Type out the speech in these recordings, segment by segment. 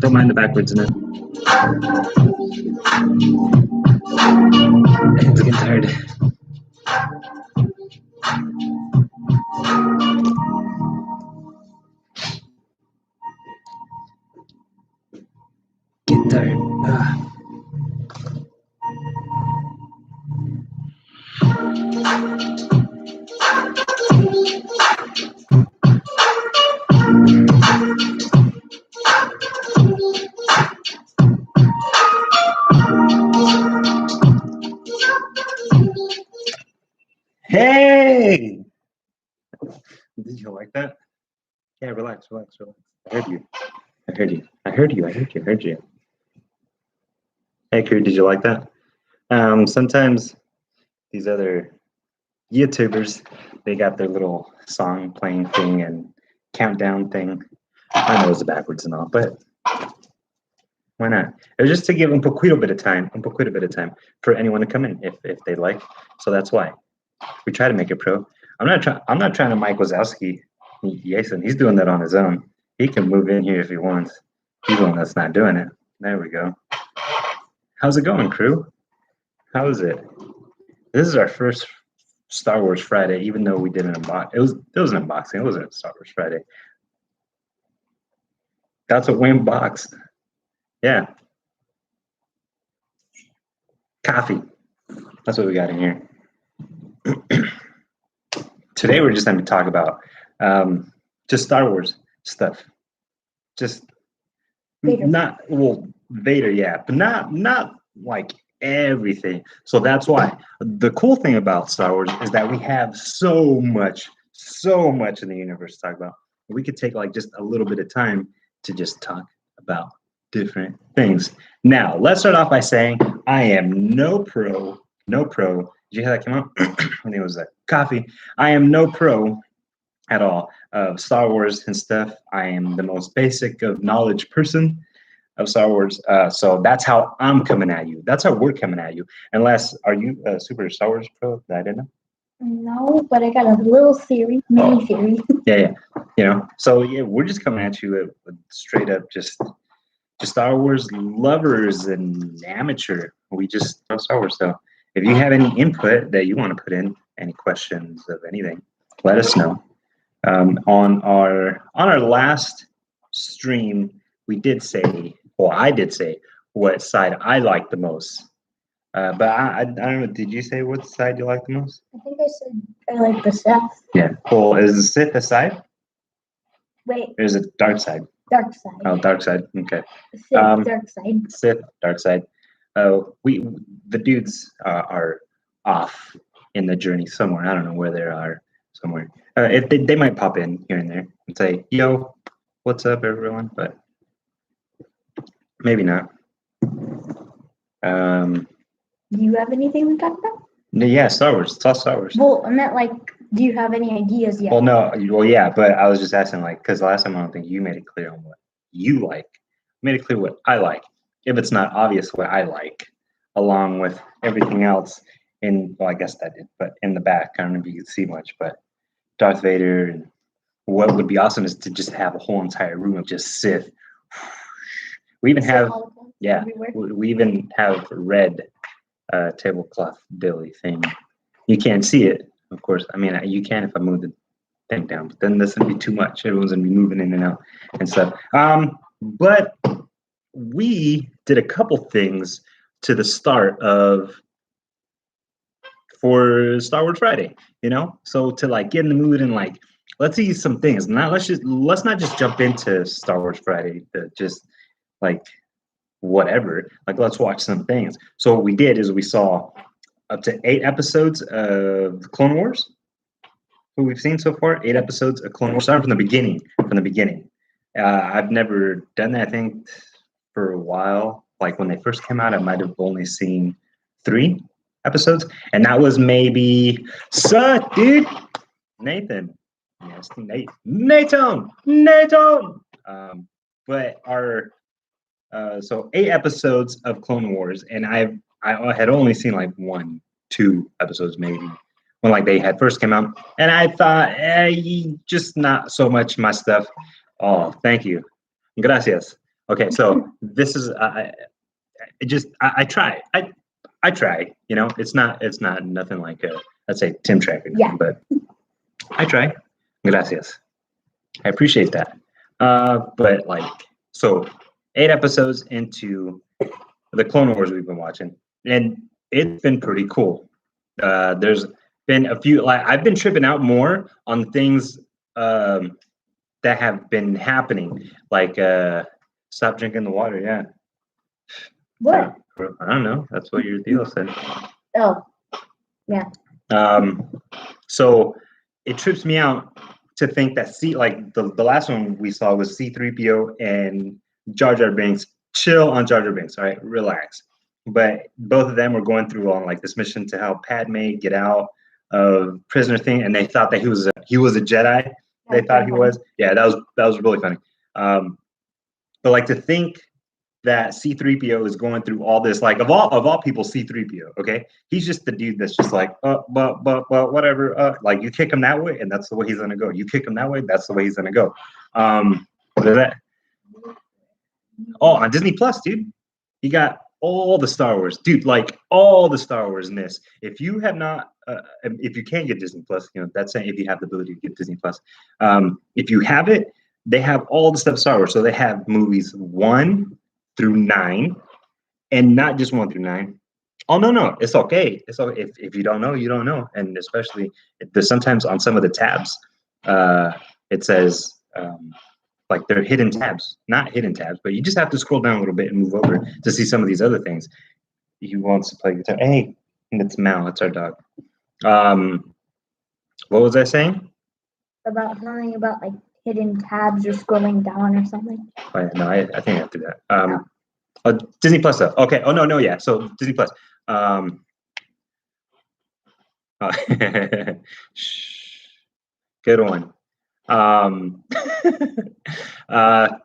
Don't mind the backwards in it. Hands are getting tired. Get tired. Hey! Did you like that? Yeah, relax. I heard you. Hey, crew, did you like that? Sometimes these other YouTubers, they got their little song playing thing and countdown thing. I know it's backwards and all, but why not? It was just to give un poquito bit of time for anyone to come in if they like. So that's why we try to make it pro. I'm not trying to Mike Wazowski. Jason, he's doing that on his own. He can move in here if he wants. He's the one that's not doing it. There we go. How's it going, crew? How is it? This is our first Star Wars Friday, even though we did an unboxing. It was an unboxing. It wasn't a Star Wars Friday. That's what we unboxed. Yeah. Coffee. That's what we got in here. Today we're just going to talk about just Star Wars stuff. Just Vader. Vader, yeah, but not like everything. So that's why the cool thing about Star Wars is that we have so much in the universe to talk about. We could take like just a little bit of time to just talk about different things. Now, let's start off by saying I am no pro. Did you hear that came out? I think it was a coffee. I am no pro at all of Star Wars and stuff. I am the most basic of knowledge person of Star Wars. So that's how I'm coming at you. That's how we're coming at you. Unless, are you a super Star Wars pro that I didn't know? No, but I got a little theory, mini theory. Yeah. You know, so yeah, we're just coming at you with straight up just Star Wars lovers and amateur. We just know Star Wars. So if you have any input that you want to put in, any questions of anything, let us know. On our last stream, we did say, well, I did say what side I liked the most. But I don't know. Did you say what side you like the most? I think I said I like the Sith. Yeah. Well, is the Sith a side? Wait. Or is it dark side? Dark side. Oh, dark side. Okay. Sith, dark side. Sith, dark side. The dudes are off in the journey somewhere. I don't know where they are. Somewhere. If they might pop in here and there and say, "Yo, what's up, everyone?" But maybe not. Do you have anything to talk about? Yeah, Star Wars. It's all Star Wars. Well, I meant like, do you have any ideas yet? Well, no. Well, yeah, but I was just asking, like, because last time I don't think you made it clear on what you like. Made it clear what I like. If it's not obvious what I like, along with everything else well, I guess that did, but in the back, I don't know if you can see much, but Darth Vader, and what would be awesome is to just have a whole entire room of just Sith. We even have, yeah, we even have red tablecloth dilly thing. You can't see it, of course. I mean, you can if I move the thing down, but then this would be too much. Everyone's gonna be moving in and out and stuff. But we did a couple things to the start of for Star Wars Friday, you know? So to like get in the mood and like let's see some things. Let's not just jump into Star Wars Friday to just like whatever. Like let's watch some things. So what we did is we saw up to 8 episodes of Clone Wars. Who we've seen so far, 8 episodes of Clone Wars. Starting from the beginning. I've never done that. I think for a while, like when they first came out, I might have only seen 3 episodes, and that was maybe suck, dude. Nathan, yes, Nathan. But our so 8 episodes of Clone Wars, and I had only seen like 1, 2 episodes maybe when like they had first came out, and I thought, just not so much my stuff. Oh, thank you, gracias. Okay, so this is I try. I try, you know, it's not nothing like let's say Tim Track, but I try. Gracias. I appreciate that. But like, so 8 episodes into the Clone Wars we've been watching, and it's been pretty cool. There's been a few, like I've been tripping out more on things that have been happening, like stop drinking the water. Yeah. What? I don't know. That's what your deal said. Oh, yeah. So it trips me out to think that like the last one we saw was C-3PO and Jar Jar Binks. Chill on Jar Jar Binks, all right? Relax. But both of them were going through on like this mission to help Padme get out of prisoner thing, and they thought that he was a Jedi. They thought he was. Yeah, that was really funny. But like to think that C-3PO is going through all this, like of all people, C-3PO, okay? He's just the dude that's just like, but whatever. Like you kick him that way, and that's the way he's gonna go. You kick him that way, that's the way he's gonna go. What is that? Oh, on Disney Plus, dude. You got all the Star Wars, dude. Like all the Star Wars in this. If you have not, if you can't get Disney Plus, you know that's saying if you have the ability to get Disney Plus. If you have it, they have all the stuff Star Wars. So they have movies 1 through 9, and not just 1 through 9. Oh no, it's okay. It's okay. If you don't know, you don't know. And especially there's sometimes on some of the tabs, it says like they're hidden tabs, not hidden tabs, but you just have to scroll down a little bit and move over to see some of these other things. He wants to play guitar. Hey, it's Mal. It's our dog. What was I saying? About something about like hidden tabs or scrolling down or something. Oh, yeah, no, I think I have to do that. Disney Plus stuff. Okay. Oh no, yeah. So Disney Plus. Good one.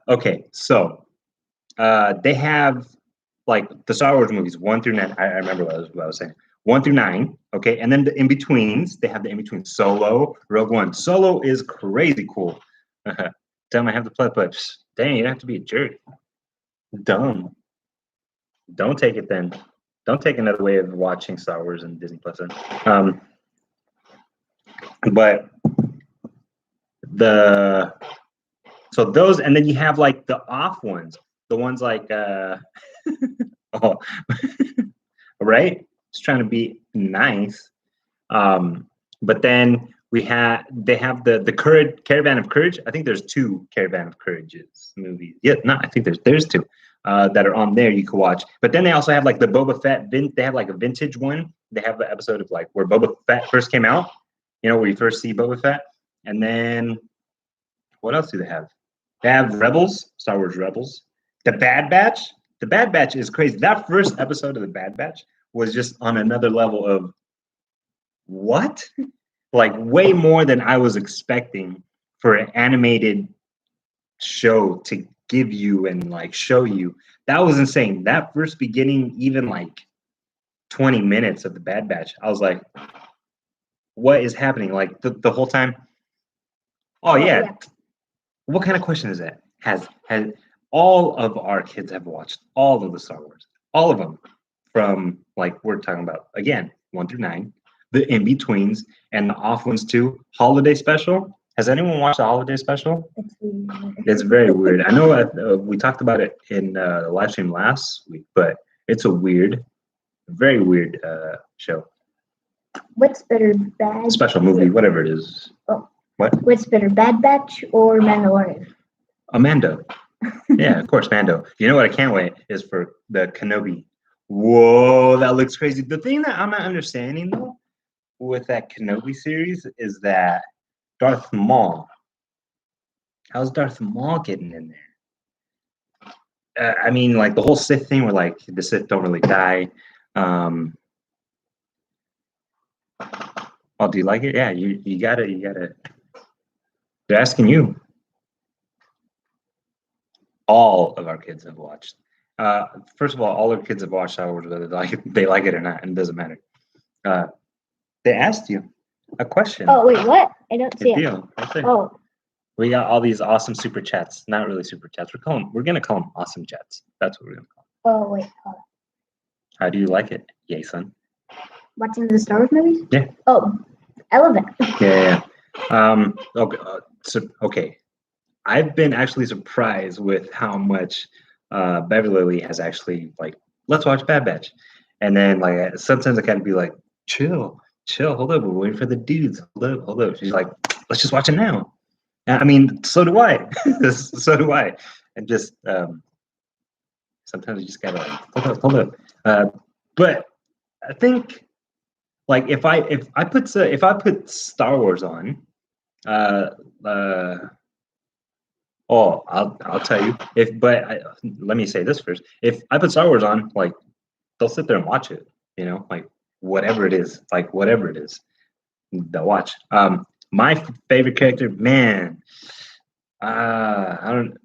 Okay, so they have like the Star Wars movies 1 through 9. I remember what I was saying. 1 through 9. Okay, and then the in betweens. They have the in between. Solo, Rogue One. Solo is crazy cool. Dumb. I have to play, but dang, you don't have to be a jerk. Dumb. Don't take it then. Don't take another way of watching Star Wars and Disney Plus. But so those, and then you have like the off ones, the ones like oh, right? Just trying to be nice. But then they have the Courage, Caravan of Courage. I think there's 2 Caravan of Courage's movies. Yeah, no, I think there's 2 that are on there you can watch. But then they also have like the Boba Fett. They have like a vintage one. They have the episode of like where Boba Fett first came out. You know, where you first see Boba Fett. And then what else do they have? They have Rebels, Star Wars Rebels. The Bad Batch. The Bad Batch is crazy. That first episode of The Bad Batch was just on another level of what? Like way more than I was expecting for an animated show to give you and like show you. That was insane. That first beginning, even like 20 minutes of The Bad Batch, I was like, what is happening? Like the whole time. Oh yeah. What kind of question is that? Has all of our kids have watched all of the Star Wars, all of them, from like we're talking about again 1 through 9, the in betweens and the off ones too. Holiday special. Has anyone watched the holiday special? It's very weird. I know we talked about it in the live stream last week, but It's a weird, very weird show. What's better, Bad? Special movie, whatever it is. Oh. What? What's better, Bad Batch or Mandalorian? Mando. Yeah, of course, Mando. You know what I can't wait is for the Kenobi. Whoa, that looks crazy. The thing that I'm not understanding though with that Kenobi series is that Darth Maul. How's Darth Maul getting in there? I mean, like the whole Sith thing, where like the Sith don't really die. Oh, do you like it? Yeah, you gotta. They're asking you. All of our kids have watched. First of all our kids have watched Star Wars, whether they like it or not, and it doesn't matter. They asked you a question. Oh wait, what? I don't see it. Deal. Right there. Oh, We got all these awesome super chats. Not really super chats. We're gonna call them awesome chats. That's what we're gonna call them. oh wait, hold on. How do you like it? Yay, son. Watching the Star Wars movies? Yeah. Oh, I love it. Yeah. Okay. Okay. I've been actually surprised with how much Beverly has actually like. Let's watch Bad Batch, and then like sometimes I kind of be like, chill, hold up, we're waiting for the dudes. Hold up. She's like, let's just watch it now. I mean, so do I. So do I. And just sometimes you just gotta hold up. But I think like if I put Star Wars on, I'll tell you let me say this first. If I put Star Wars on, like they'll sit there and watch it. You know, like whatever it is, they'll watch. My favorite character, man. I don't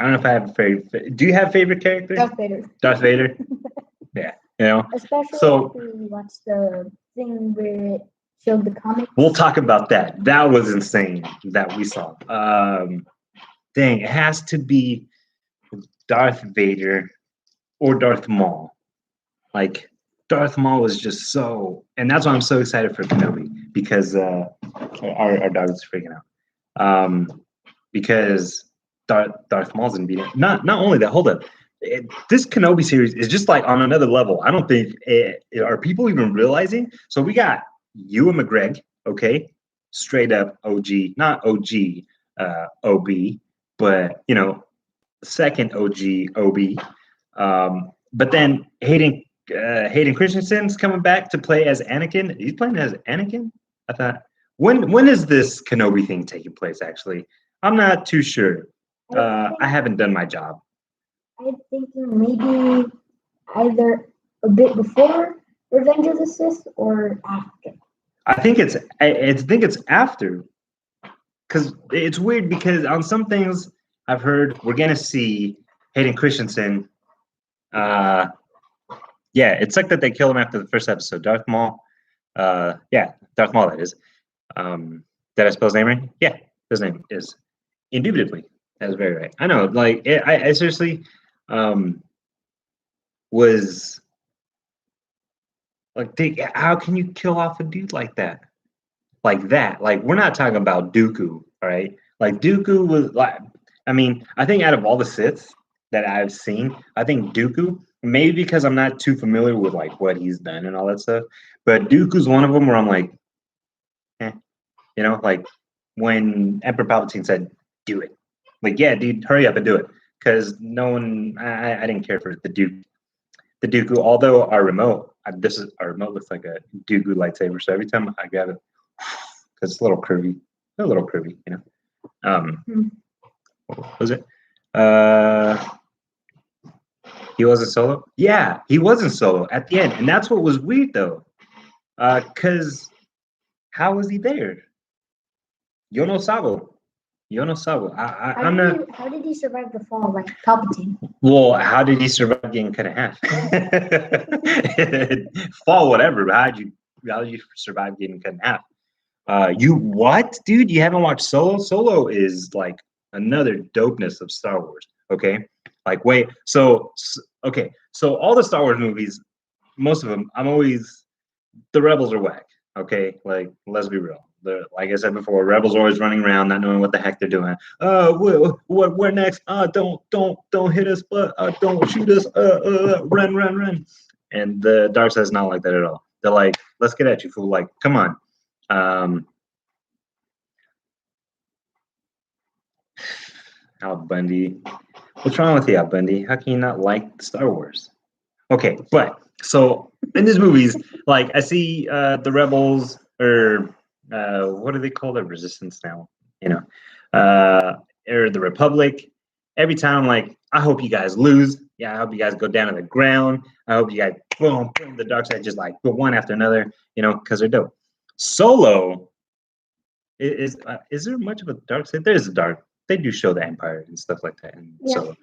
know if I have a favorite. Do you have a favorite character? Darth Vader. Darth Vader. Yeah, you know. Especially So- after we watched the thing where it showed the comic. We'll talk about that. That was insane that we saw. Dang, it has to be Darth Vader or Darth Maul. Like Darth Maul was just so, and that's why I'm so excited for Kenobi because our dog is freaking out. Because Darth Maul's gonna be there. Not only that. Hold up. This Kenobi series is just like on another level. I don't think are people even realizing. So we got Ewan McGregor, okay, straight up OG, not OG, OB, but you know, second OG OB. But then Hayden Christensen's coming back to play as Anakin. He's playing as Anakin. I thought, when is this Kenobi thing taking place? Actually, I'm not too sure. I haven't done my job. I'm thinking maybe either a bit before Revenge of the Sith or after. I think it's after, because it's weird because on some things I've heard we're gonna see Hayden Christensen. Yeah, it's like that they kill him after the first episode. Darth Maul. Yeah, Darth Maul. That is. Did I spell his name right? Yeah, his name is indubitably. That's very right. I know. Like I seriously was like, how can you kill off a dude like that? Like that. Like we're not talking about Dooku, all right? Like Dooku was like, I mean, I think out of all the Siths that I've seen, I think Dooku, maybe because I'm not too familiar with like what he's done and all that stuff, but Dooku's one of them where I'm like, you know, like when Emperor Palpatine said, "Do it," like, yeah, dude, hurry up and do it, because no one, I didn't care for the Dooku. Although our remote looks like a Dooku lightsaber, so every time I grab it, because it's a little curvy, you know. What was it? He wasn't solo. Yeah, he wasn't solo at the end, and that's what was weird though, because how was he there? Yono Sabo. How did he survive the fall like Palpatine? Well, how did he survive getting cut in half? Fall, whatever. But how did you survive getting cut in half? You what, dude? You haven't watched Solo? Solo is like another dopeness of Star Wars. Okay, like wait. So all the Star Wars movies, most of them, the Rebels are whack. Okay, like let's be real. like I said before, rebels are always running around, not knowing what the heck they're doing. What next? Don't hit us, but don't shoot us. Run. And the dark side's not like that at all. They're like, let's get at you, fool. Like, come on. Al Bundy. What's wrong with you, Al Bundy? How can you not like Star Wars? Okay, but so in these movies, like I see the rebels or what do they call the resistance now? You know, or the Republic. Every time, I'm like, I hope you guys lose. Yeah, I hope you guys go down to the ground. I hope you guys boom, the dark side just like one after another. You know, because they're dope. Solo is there much of a dark side? There's a dark. They do show the Empire and stuff like that. And Solo.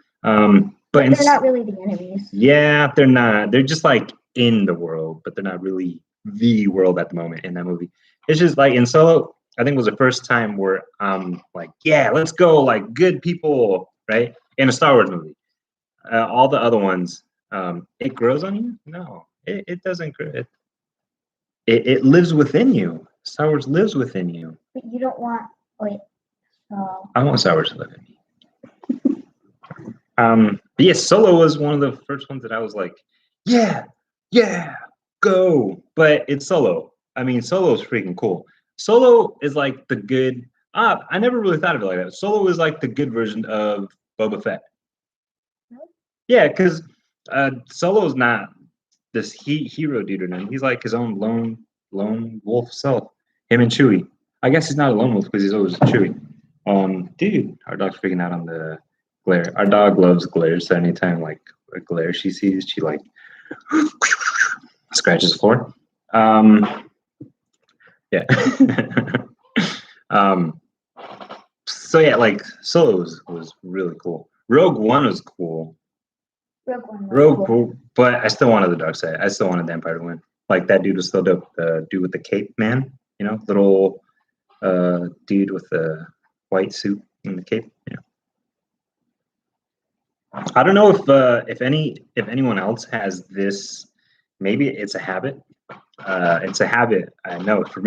But they're not really the enemies. Yeah, they're not. They're just like in the world, but they're not really the world at the moment in that movie. It's just like in Solo, I think it was the first time where like, yeah, let's go, like good people, right? In a Star Wars movie. All the other ones, it grows on you? No, it doesn't grow. It lives within you. Star Wars lives within you. But you don't want I want Star Wars to live in me. But yeah, Solo was one of the first ones that I was like, yeah, go. But it's Solo. I mean, Solo is freaking cool. Solo is like the good. I never really thought of it like that. Solo is like the good version of Boba Fett. Yeah, because Solo is not this hero dude or nothing. He's like his own lone wolf self. Him and Chewie. I guess he's not a lone wolf because he's always Chewie. Dude, our dog's freaking out on the glare. Our dog loves glare, so anytime like a glare she sees, she like scratches the floor. Yeah. So yeah, like Solo was really cool. Rogue One was cool. Rogue cool, but I still wanted the dark side. I still wanted the Empire to win. Like that dude was still dope. The dude with the cape, man. You know, little dude with the white suit and the cape. Yeah. I don't know if anyone else has this. Maybe it's a habit. It's a habit. I know for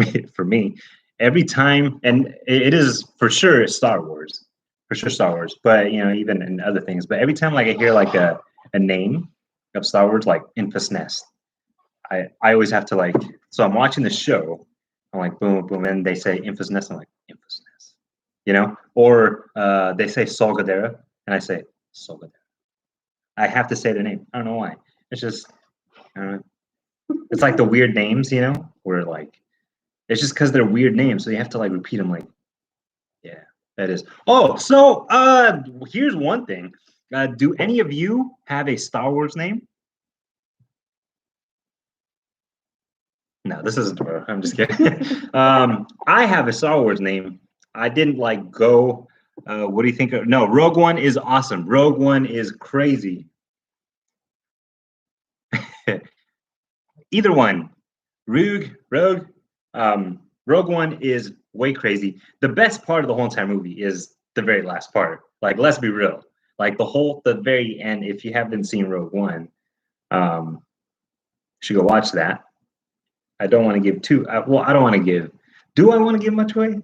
me, every time, and it is for sure Star Wars, But you know, even in other things. But every time, like I hear like a name of Star Wars, like Infus Nest, I always have to like. So I'm watching the show. I'm like boom boom, and they say Infus Nest. I'm like Infus Nest, you know. Or they say Sol Guerrera, and I say Sol Guerrera. I have to say the name. I don't know why. It's just. It's like the weird names, you know, where like it's just because they're weird names, so you have to like repeat them. Like, yeah, that is. Oh, so here's one thing. Do any of you have a Star Wars name? No, this isn't. I'm just kidding. I have a Star Wars name. I didn't like go. What do you think? No, Rogue One is awesome. Rogue One is crazy. Either one, Rogue. Rogue One is way crazy. The best part of the whole entire movie is the very last part. Like, let's be real. Like the very end. If you haven't seen Rogue One, you should go watch that. I don't want to give too. Well, I don't want to give. Do I want to give much away?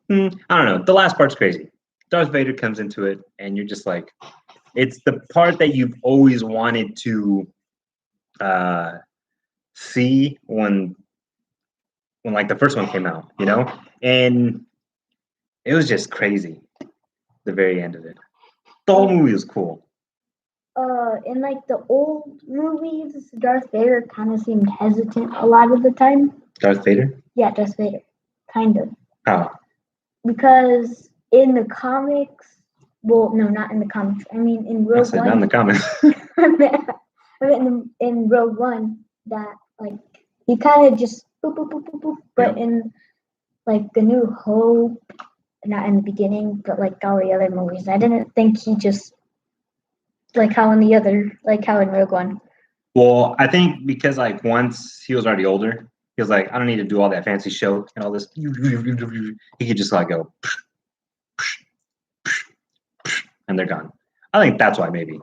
I don't know. The last part's crazy. Darth Vader comes into it, and you're just like, it's the part that you've always wanted to see when like the first one came out, you know, and it was just crazy. The very end of it, the whole movie was cool. In like the old movies, Darth Vader kind of seemed hesitant a lot of the time. Darth Vader? Yeah, Darth Vader, kind of. How? Because in the comics, well, no, not in the comics. I mean, in Rogue One. Not in the comics. I mean, in Rogue One, that like he kind of just boop boop boop boop boop. But in like the New Hope, not in the beginning, but like all the other movies, I didn't think he just like how in Rogue One. Well, I think because like once he was already older, he was like, I don't need to do all that fancy show and all this. He could just like go, and they're gone. I think that's why maybe.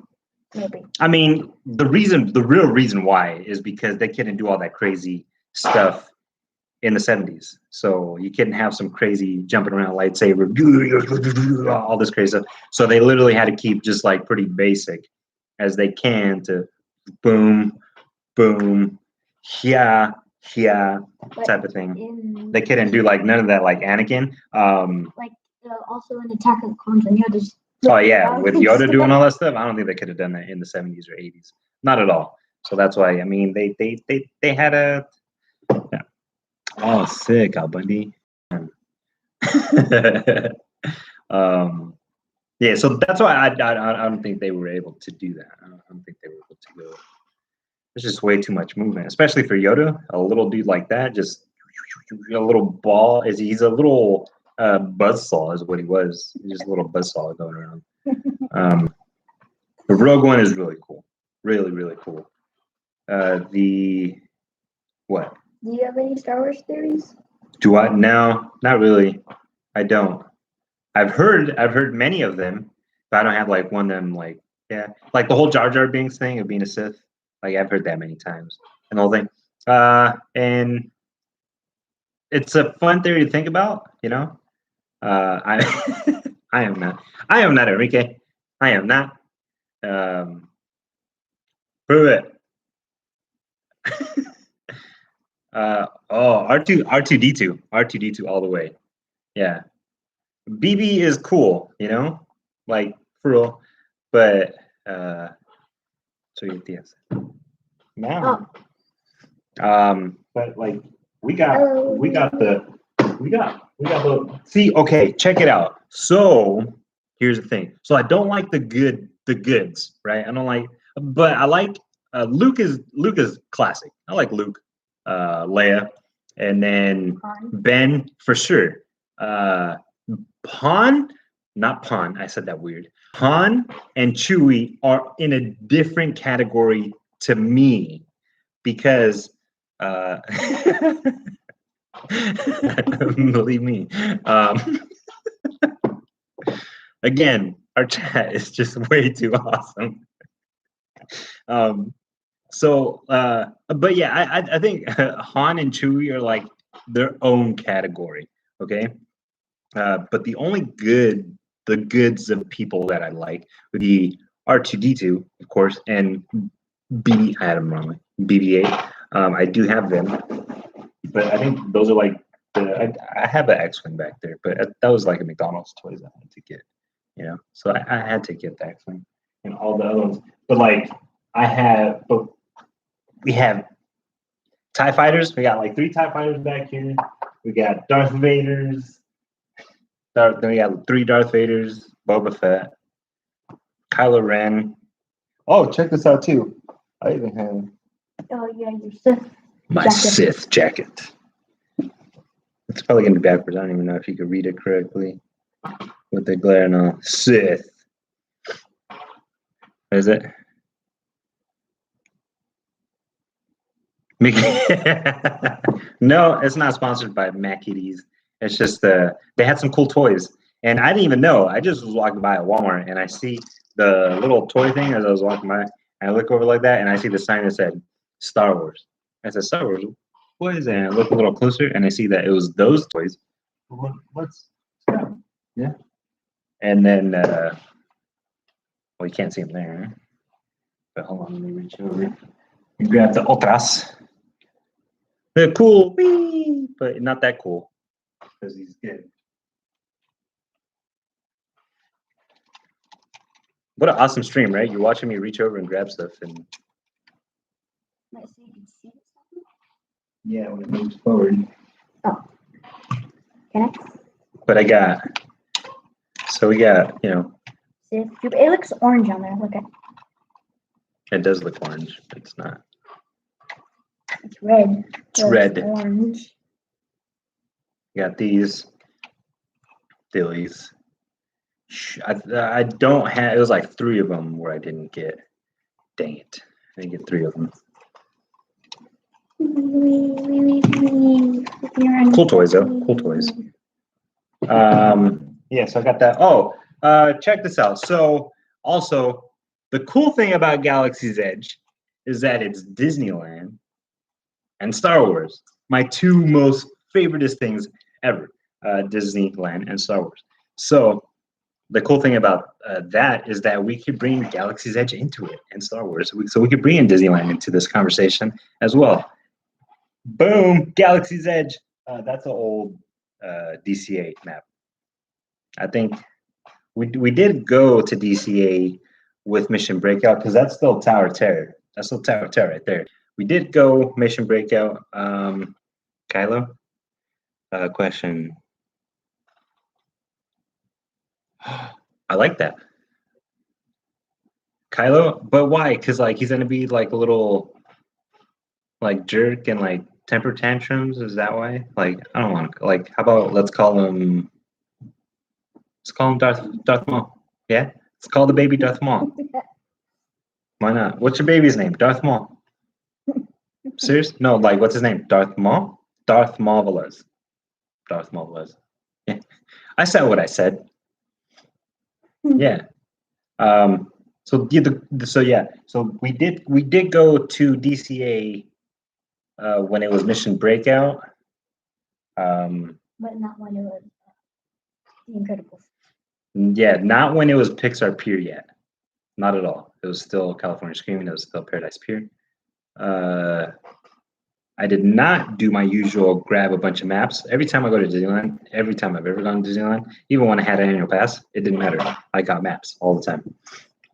I mean, the real reason why is because they couldn't do all that crazy stuff in the 70s. So you couldn't have some crazy jumping around lightsaber, all this crazy stuff. So they literally had to keep just like pretty basic as they can to boom, boom, yeah, type of thing. They couldn't do like none of that like Anakin. Like also in Attack of the Clones, and just oh yeah, with Yoda doing all that stuff, I don't think they could have done that in the 70s or 80s. Not at all. So that's why I mean they had a yeah. Oh sick, Al Bundy. Yeah, so that's why I don't think they were able to do that. I don't think they were able to go. There's just way too much movement, especially for Yoda, a little dude like that. Just a little ball. He's a little buzzsaw, is what he was. He's just a little buzzsaw going around. But Rogue One is really cool, really really cool. The what? Do you have any Star Wars theories? Do I? No, not really. I don't. I've heard many of them, but I don't have like one of them like like the whole Jar Jar Binks thing of being a Sith. Like I've heard that many times and the whole thing. And it's a fun theory to think about, you know. I I am not Enrique. I am not. Prove it. R2D2 all the way. Yeah. BB is cool, you know, like for real, but so yes. Now, but like we got the see. Okay, check it out. So here's the thing. So I don't like the goods, right? I don't like, but I like Luke is classic. I like Luke, Leia, and then Ben for sure. Not Pawn. I said that weird. Han and Chewie are in a different category to me because believe me. Again, our chat is just way too awesome. But yeah, I think Han and Chewie are like their own category. Okay. But the only the goods of people that I like would be R2D2, of course, and BB. I had them wrong. BB-8. I do have them, but I think those are like I have an X-wing back there, but that was like a McDonald's toys I had to get, you know. So I had to get the X-wing and all the other ones. But like we have TIE fighters. We got like 3 TIE fighters back here. We got Darth Vaders. Then we got 3 Darth Vaders, Boba Fett, Kylo Ren. Oh, check this out too. I even have your Sith my jacket. Sith jacket. It's probably gonna be backwards. I don't even know if you could read it correctly with the glare and all. Sith. What is it? No, it's not sponsored by Mac Kitties. It's just they had some cool toys, and I didn't even know. I just was walking by at Walmart, and I see the little toy thing as I was walking by. And I look over like that, and I see the sign that said Star Wars. I said, Star Wars? What is it? And I look a little closer, and I see that it was those toys. What's that? Yeah. And then, well, you can't see them there. But hold on, let me reach over and grab the otras. They're cool, but not that cool. Because he's good. What an awesome stream, right? You're watching me reach over and grab stuff, and yeah, when it moves forward. Oh, can I? But we got, you know. It looks orange on there. Look at. It does look orange, but it's not. It's red. It's red. Orange. Got these. Dillies. I don't have. It was like 3 of them where I didn't get. Dang it! I didn't get 3 of them. Cool toys though. Cool toys. Yeah. So I got that. Oh, check this out. So also, the cool thing about Galaxy's Edge is that it's Disneyland and Star Wars. my two most favoriteest things ever, Disneyland and Star Wars. So the cool thing about that is that we could bring Galaxy's Edge into it and Star Wars. So we could bring in Disneyland into this conversation as well. Boom, Galaxy's Edge. That's an old DCA map. I think we did go to DCA with Mission Breakout because that's still Tower Terror. That's still Tower Terror right there. We did go Mission Breakout. Kylo, question. I like that. Kylo, but why? Because like he's gonna be like a little like jerk and like temper tantrums. Is that why? Like I don't want to. Like how about let's call him Darth Maul. Yeah, let's call the baby Darth Maul. Why not? What's your baby's name? Darth Maul. Serious? No, like what's his name? Darth Maul. Darth Marvelous. Darth Marvelous. Yeah, I said what I said. Yeah. So so we did go to DCA when it was Mission Breakout. But not when it was The Incredibles. Yeah, not when it was Pixar Pier yet. Not at all. It was still California Screaming. It was still Paradise Pier. I did not do my usual grab a bunch of maps. Every time I go to Disneyland, every time I've ever gone to Disneyland, even when I had an annual pass, it didn't matter. I got maps all the time.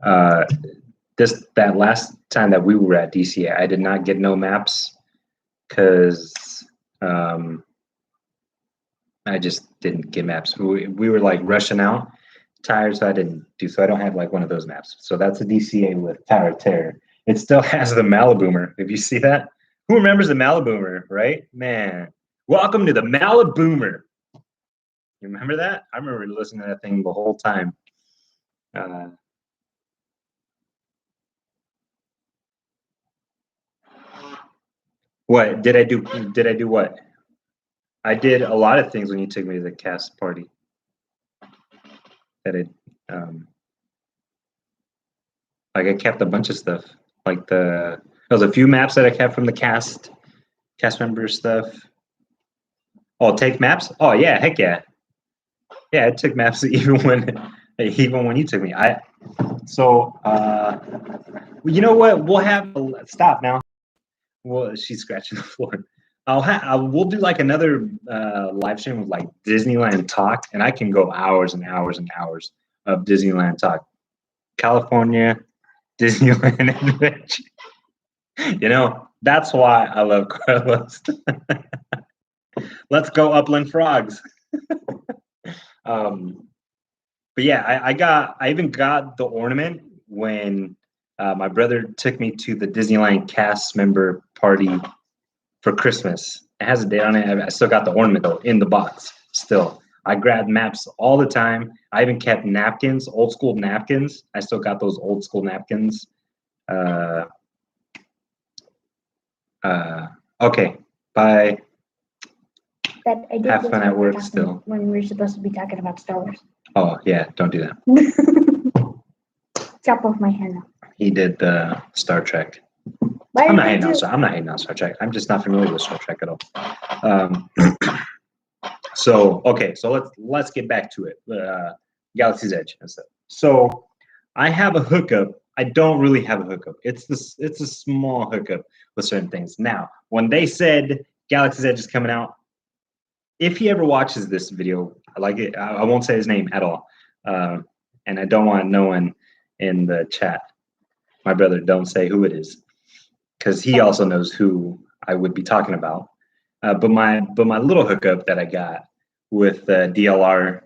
That last time that we were at DCA, I did not get no maps because I just didn't get maps. We were like rushing out, tired, so I didn't do. So I don't have like one of those maps. So that's a DCA with Tower of Terror. It still has the Maliboomer. If you see that, who remembers the Maliboomer, right? Man, welcome to the Maliboomer. You remember that? I remember listening to that thing the whole time. What did I do? Did I do what? I did a lot of things when you took me to the cast party. Like I kept a bunch of stuff. Like there was a few maps that I kept from the cast member stuff. Oh, take maps? Oh yeah, heck yeah. Yeah, I took maps even when you took me. You know what? We'll have stop now. Well, she's scratching the floor. We'll do like another live stream with like Disneyland talk, and I can go hours and hours and hours of Disneyland talk. California, Disneyland Adventure. You know, that's why I love Carlos. Let's go Upland Frogs. But yeah, I even got the ornament when my brother took me to the Disneyland cast member party for Christmas. It has a date on it. I still got the ornament though in the box. Still, I grabbed maps all the time. I even kept napkins, old school napkins. I still got those old school napkins. Okay, bye. Have fun at work still. When we were supposed to be talking about Star Wars. Oh yeah, don't do that. Chop off my hand now. He did the Star Trek. I'm not hating on Star Trek. I'm just not familiar with Star Trek at all. So let's get back to it. Galaxy's Edge and stuff. So I have a hookup. I don't really have a hookup. It's a small hookup with certain things. Now, when they said Galaxy's Edge is coming out, if he ever watches this video, I won't say his name at all. And I don't want no one in the chat. My brother, don't say who it is, because he also knows who I would be talking about. But my little hookup that I got with DLR.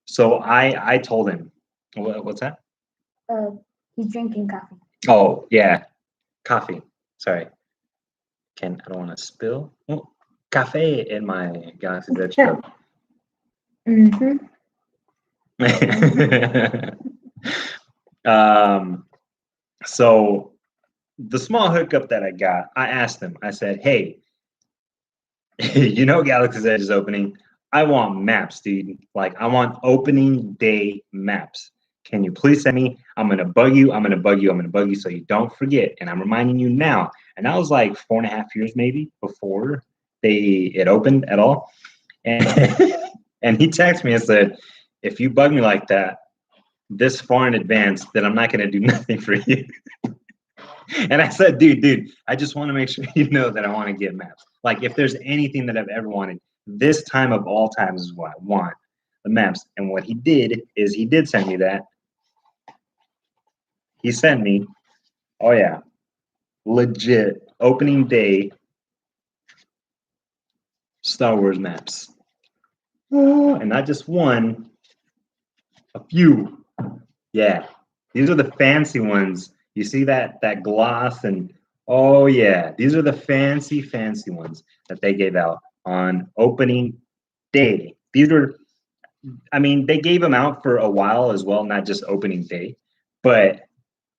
So I told him, what's that? He's drinking coffee. Oh yeah, coffee. Sorry, I don't want to spill. Oh, cafe in my Galaxy's Edge cup. Mm-hmm. So the small hookup that I got, I asked him, I said, hey, you know Galaxy's Edge is opening. I want maps, dude. Like, I want opening day maps. Can you please send me? I'm going to bug you. I'm going to bug you. I'm going to bug you so you don't forget. And I'm reminding you now. And that was like 4.5 years maybe before it opened at all. And and he texted me and said, if you bug me like that this far in advance, then I'm not gonna do nothing for you. And I said, dude, I just want to make sure you know that I want to get maps. Like, if there's anything that I've ever wanted, this time of all times is what I want, the maps. And what he did is he did send me that. He sent me, oh yeah, legit opening day Star Wars maps. And not just one, a few. Yeah, these are the fancy ones. You see that gloss, and oh yeah, these are the fancy ones that they gave out on opening day. These were, I mean, they gave them out for a while as well, not just opening day. But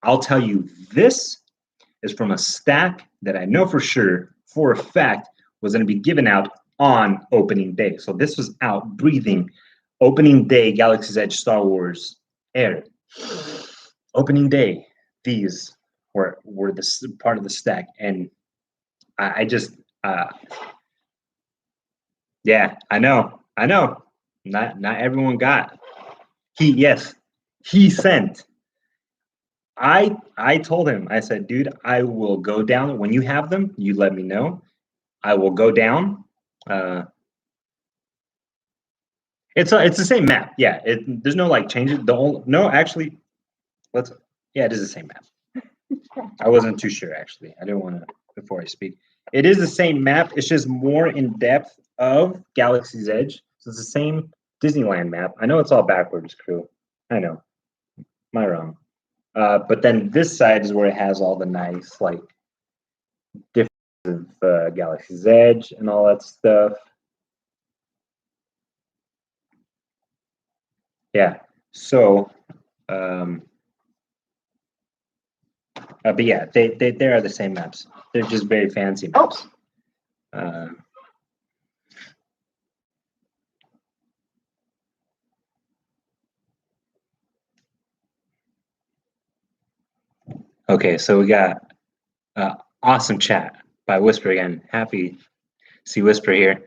I'll tell you, this is from a stack that I know for a fact, was going to be given out on opening day. So this was out breathing opening day Galaxy's Edge Star Wars air. Opening day, these were the part of the stack, and I just yeah, I know, not everyone got. He sent. I told him, I said, dude, I will go down when you have them. You let me know. I will go down. It's the same map. Yeah, there's no like changes. Actually, it is the same map. I wasn't too sure, actually. I didn't want to, before I speak. It is the same map. It's just more in depth of Galaxy's Edge. So it's the same Disneyland map. I know it's all backwards, crew. I know. Am I wrong? But then this side is where it has all the nice, like, differences of Galaxy's Edge and all that stuff. Yeah. So, but yeah, they are the same maps. They're just very fancy maps. Okay, so we got awesome chat by Whisper again. Happy to see Whisper here.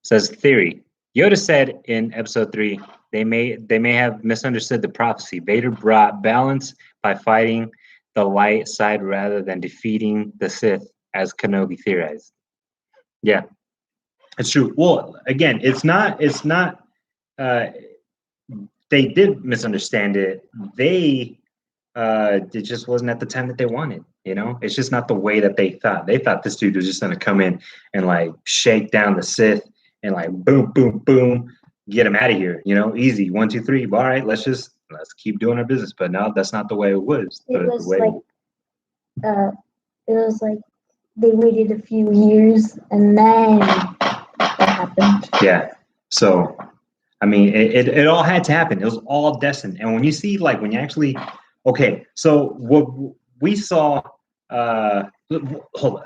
Says theory. Yoda said in episode 3, they may have misunderstood the prophecy. Vader brought balance by fighting the light side rather than defeating the Sith, as Kenobi theorized. Yeah, it's true. Well, again, it's not. They did misunderstand it. It just wasn't at the time that they wanted. You know, it's just not the way that they thought. They thought this dude was just gonna come in and like shake down the Sith and like boom, boom, boom, get him out of here. You know, easy 1, 2, 3. All right, let's keep doing our business. But no, that's not the way it was. It was like they waited a few years and then that happened. Yeah. So, I mean, it all had to happen. It was all destined. And when you see, like, when you actually, okay, so what we saw, hold on.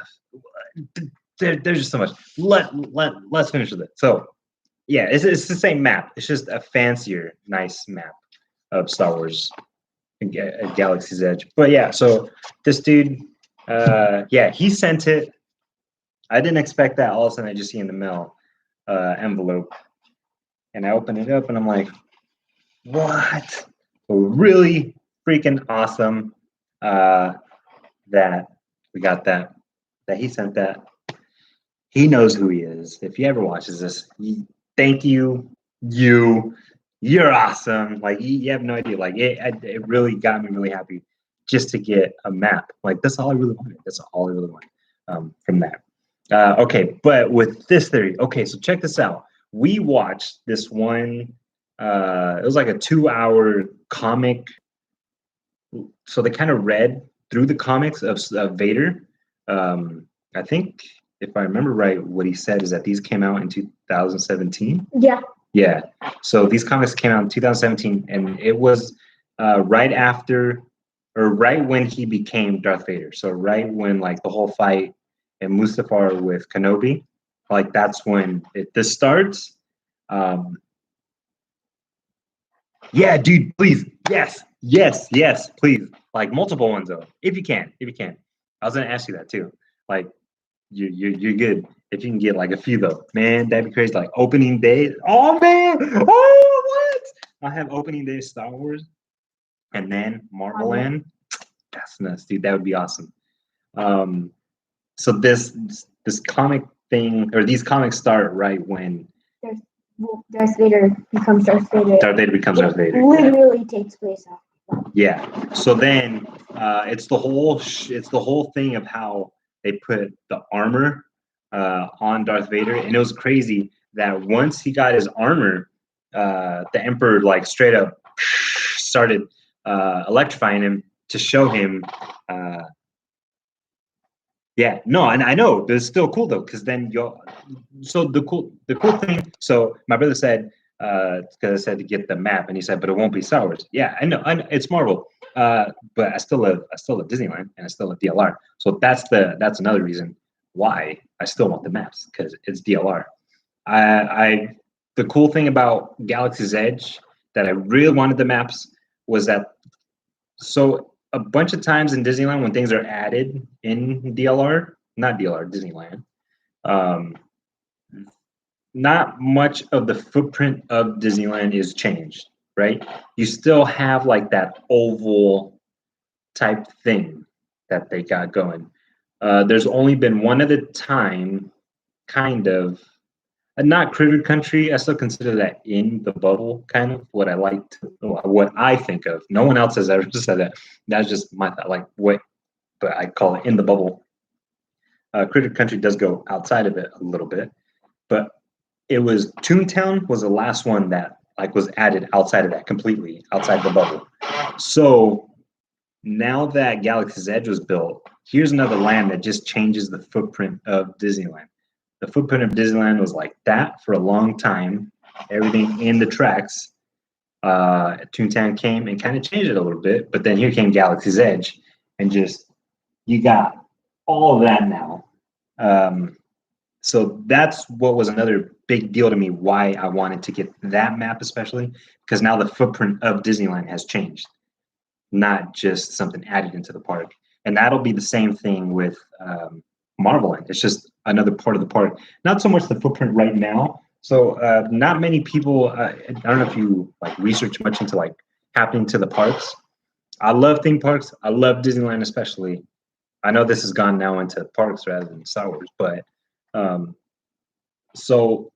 There's just so much. Let's finish with it. So, yeah, it's the same map. It's just a fancier, nice map of Star Wars, Galaxy's Edge. But yeah, so this dude, he sent it. I didn't expect that. All of a sudden, I just see in the mail envelope, and I open it up, and I'm like, what? Really freaking awesome that we got that he sent that. He knows who he is. If he ever watches this, thank you. You're awesome. Like, you have no idea. Like, it really got me really happy just to get a map. Like, that's all I really wanted. That's all I really wanted from that. Okay, but with this theory, okay, so check this out. We watched this one. It was like a 2-hour comic. So they kind of read through the comics of Vader. I think, if I remember right, what he said is that these came out in 2017. Yeah. Yeah. So these comics came out in 2017, and it was right after, or right when he became Darth Vader. So right when, like, the whole fight in Mustafar with Kenobi, like, that's when this starts. Yeah, dude, please. Yes, please. Like, multiple ones, though, if you can. I was gonna ask you that too. Like, you're good. If you can get like a few though, man, that'd be crazy. Like opening day. Oh man, oh what? I have opening day Star Wars, and then Marvel Land. That's nuts, dude. That would be awesome. So this comic thing, or these comics start right when Darth Vader becomes Darth Vader. Darth Vader becomes Darth Vader. Literally takes place after that. Yeah. So then it's the whole thing of how they put the armor on Darth Vader, and it was crazy that once he got his armor, the Emperor like straight up started electrifying him to show him. Yeah, no, and I know, but it's still cool though, because then so the cool thing. So my brother said, because I said to get the map, and he said, but it won't be Star Wars. Yeah, I know it's Marvel, but I still love Disneyland, and I still love DLR. So that's another reason why I still want the maps, because it's DLR. The cool thing about Galaxy's Edge that I really wanted the maps was that a bunch of times in Disneyland when things are added in DLR, not DLR, Disneyland, not much of the footprint of Disneyland is changed, right? You still have like that oval type thing that they got going. There's only been one other time, kind of, not Critter Country. I still consider that in the bubble, kind of what I think of. No one else has ever said that. That's just my thought, like what, but I call it in the bubble. Critter Country does go outside of it a little bit, but it was Toontown was the last one that like was added outside of that, completely outside the bubble. So now that Galaxy's Edge was built, here's another land that just changes the footprint of Disneyland. The footprint of Disneyland was like that for a long time. Everything in the tracks. Toontown came and kind of changed it a little bit, but then here came Galaxy's Edge, and just you got all of that now. So that's what was another big deal to me, why I wanted to get that map, especially because now the footprint of Disneyland has changed, not just something added into the park. And that'll be the same thing with Marvel Land. It's just another part of the park. Not so much the footprint right now. So not many people. I don't know if you like research much into like happening to the parks. I love theme parks. I love Disneyland especially. I know this has gone now into parks rather than Star Wars, but so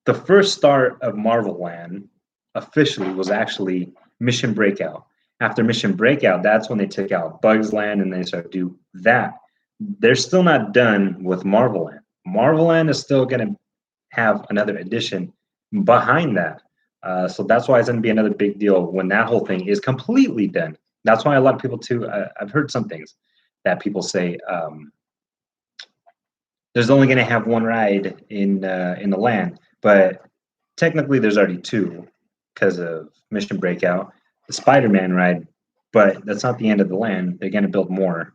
the first start of Marvel Land officially was actually Mission Breakout. After Mission Breakout, that's when they took out Bugs Land and they started to do that. They're still not done with Marvel Land. Marvel Land is still going to have another edition behind that. So that's why it's going to be another big deal when that whole thing is completely done. That's why a lot of people too, I've heard some things that people say there's only going to have one ride in the land, but technically there's already two because of Mission Breakout, the Spider-Man ride, but that's not the end of the land. They're going to build more